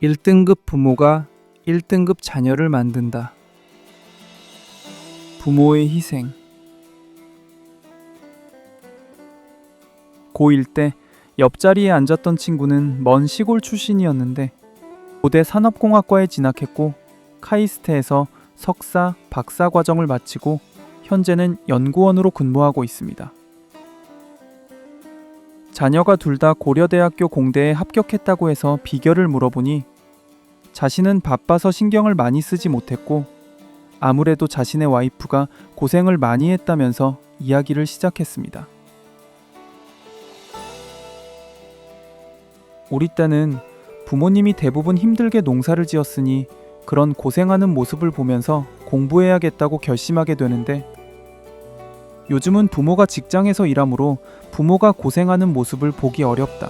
1등급 부모가 1등급 자녀를 만든다. 부모의 희생. 고1 때 옆자리에 앉았던 친구는 먼 시골 출신이었는데 고대 산업공학과에 진학했고 카이스트에서 석사, 박사 과정을 마치고 현재는 연구원으로 근무하고 있습니다. 자녀가 둘 다 고려대학교 공대에 합격했다고 해서 비결을 물어보니 자신은 바빠서 신경을 많이 쓰지 못했고 아무래도 자신의 와이프가 고생을 많이 했다면서 이야기를 시작했습니다. 우리 때는 부모님이 대부분 힘들게 농사를 지었으니 그런 고생하는 모습을 보면서 공부해야겠다고 결심하게 되는데 요즘은 부모가 직장에서 일하므로 부모가 고생하는 모습을 보기 어렵다.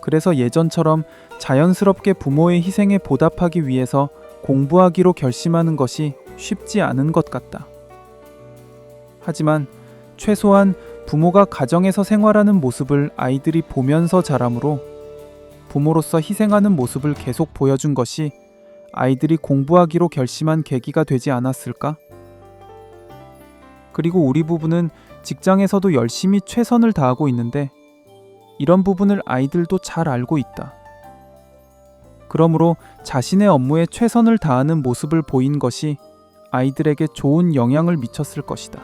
그래서 예전처럼 자연스럽게 부모의 희생에 보답하기 위해서 공부하기로 결심하는 것이 쉽지 않은 것 같다. 하지만 최소한 부모가 가정에서 생활하는 모습을 아이들이 보면서 자라므로 부모로서 희생하는 모습을 계속 보여준 것이 아이들이 공부하기로 결심한 계기가 되지 않았을까? 그리고 우리 부부는 직장에서도 열심히 최선을 다하고 있는데 이런 부분을 아이들도 잘 알고 있다. 그러므로 자신의 업무에 최선을 다하는 모습을 보인 것이 아이들에게 좋은 영향을 미쳤을 것이다.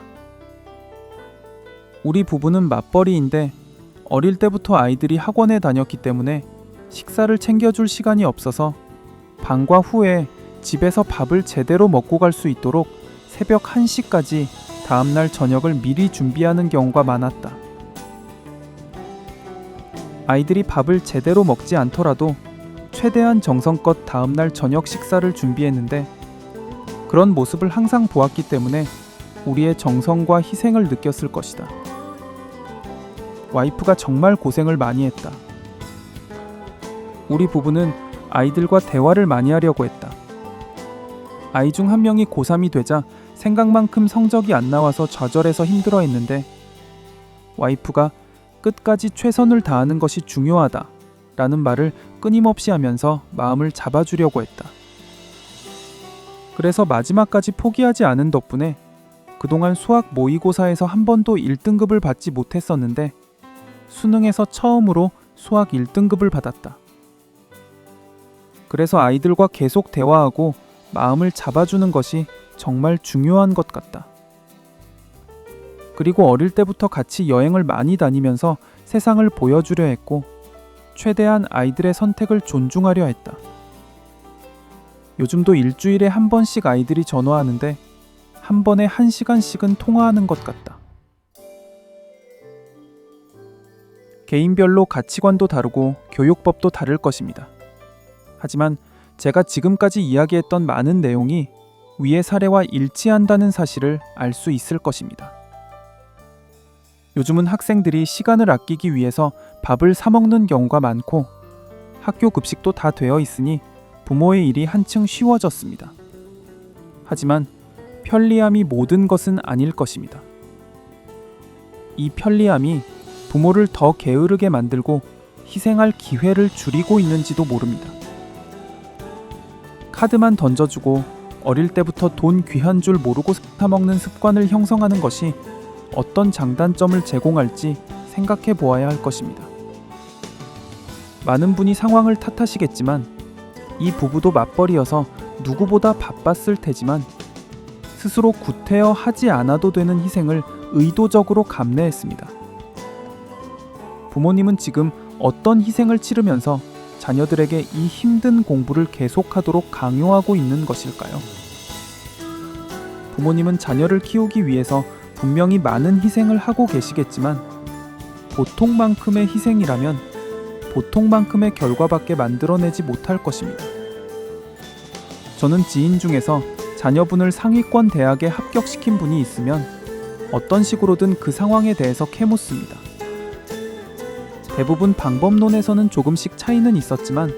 우리 부부는 맞벌이인데 어릴 때부터 아이들이 학원에 다녔기 때문에 식사를 챙겨줄 시간이 없어서 방과 후에 집에서 밥을 제대로 먹고 갈 수 있도록 새벽 1시까지 다음날 저녁을 미리 준비하는 경우가 많았다. 아이들이 밥을 제대로 먹지 않더라도 최대한 정성껏 다음날 저녁 식사를 준비했는데 그런 모습을 항상 보았기 때문에 우리의 정성과 희생을 느꼈을 것이다. 와이프가 정말 고생을 많이 했다. 우리 부부는 아이들과 대화를 많이 하려고 했다. 아이 중 한 명이 고3이 되자 생각만큼 성적이 안 나와서 좌절해서 힘들어했는데 와이프가 끝까지 최선을 다하는 것이 중요하다 라는 말을 끊임없이 하면서 마음을 잡아주려고 했다. 그래서 마지막까지 포기하지 않은 덕분에 그동안 수학 모의고사에서 한 번도 1등급을 받지 못했었는데 수능에서 처음으로 수학 1등급을 받았다. 그래서 아이들과 계속 대화하고 마음을 잡아주는 것이 정말 중요한 것 같다. 그리고 어릴 때부터 같이 여행을 많이 다니면서 세상을 보여주려 했고 최대한 아이들의 선택을 존중하려 했다. 요즘도 일주일에 한 번씩 아이들이 전화하는데 한 번에 1시간씩은 통화하는 것 같다. 개인별로 가치관도 다르고 교육법도 다를 것입니다. 하지만 제가 지금까지 이야기했던 많은 내용이 위의 사례와 일치한다는 사실을 알 수 있을 것입니다. 요즘은 학생들이 시간을 아끼기 위해서 밥을 사 먹는 경우가 많고 학교 급식도 다 되어 있으니 부모의 일이 한층 쉬워졌습니다. 하지만 편리함이 모든 것은 아닐 것입니다. 이 편리함이 부모를 더 게으르게 만들고 희생할 기회를 줄이고 있는지도 모릅니다. 카드만 던져주고 어릴 때부터 돈 귀한 줄 모르고 사 먹는 습관을 형성하는 것이 어떤 장단점을 제공할지 생각해 보아야 할 것입니다. 많은 분이 상황을 탓하시겠지만 이 부부도 맞벌이여서 누구보다 바빴을 테지만 스스로 구태여 하지 않아도 되는 희생을 의도적으로 감내했습니다. 부모님은 지금 어떤 희생을 치르면서 자녀들에게 이 힘든 공부를 계속하도록 강요하고 있는 것일까요? 부모님은 자녀를 키우기 위해서 분명히 많은 희생을 하고 계시겠지만 보통만큼의 희생이라면 보통만큼의 결과밖에 만들어내지 못할 것입니다. 저는 지인 중에서 자녀분을 상위권 대학에 합격시킨 분이 있으면 어떤 식으로든 그 상황에 대해서 캐묻습니다. 대부분 방법론에서는 조금씩 차이는 있었지만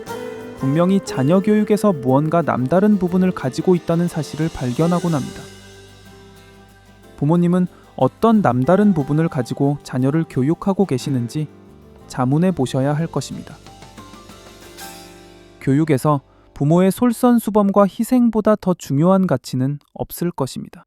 분명히 자녀 교육에서 무언가 남다른 부분을 가지고 있다는 사실을 발견하곤 합니다. 부모님은 어떤 남다른 부분을 가지고 자녀를 교육하고 계시는지 자문해 보셔야 할 것입니다. 교육에서 부모의 솔선수범과 희생보다 더 중요한 가치는 없을 것입니다.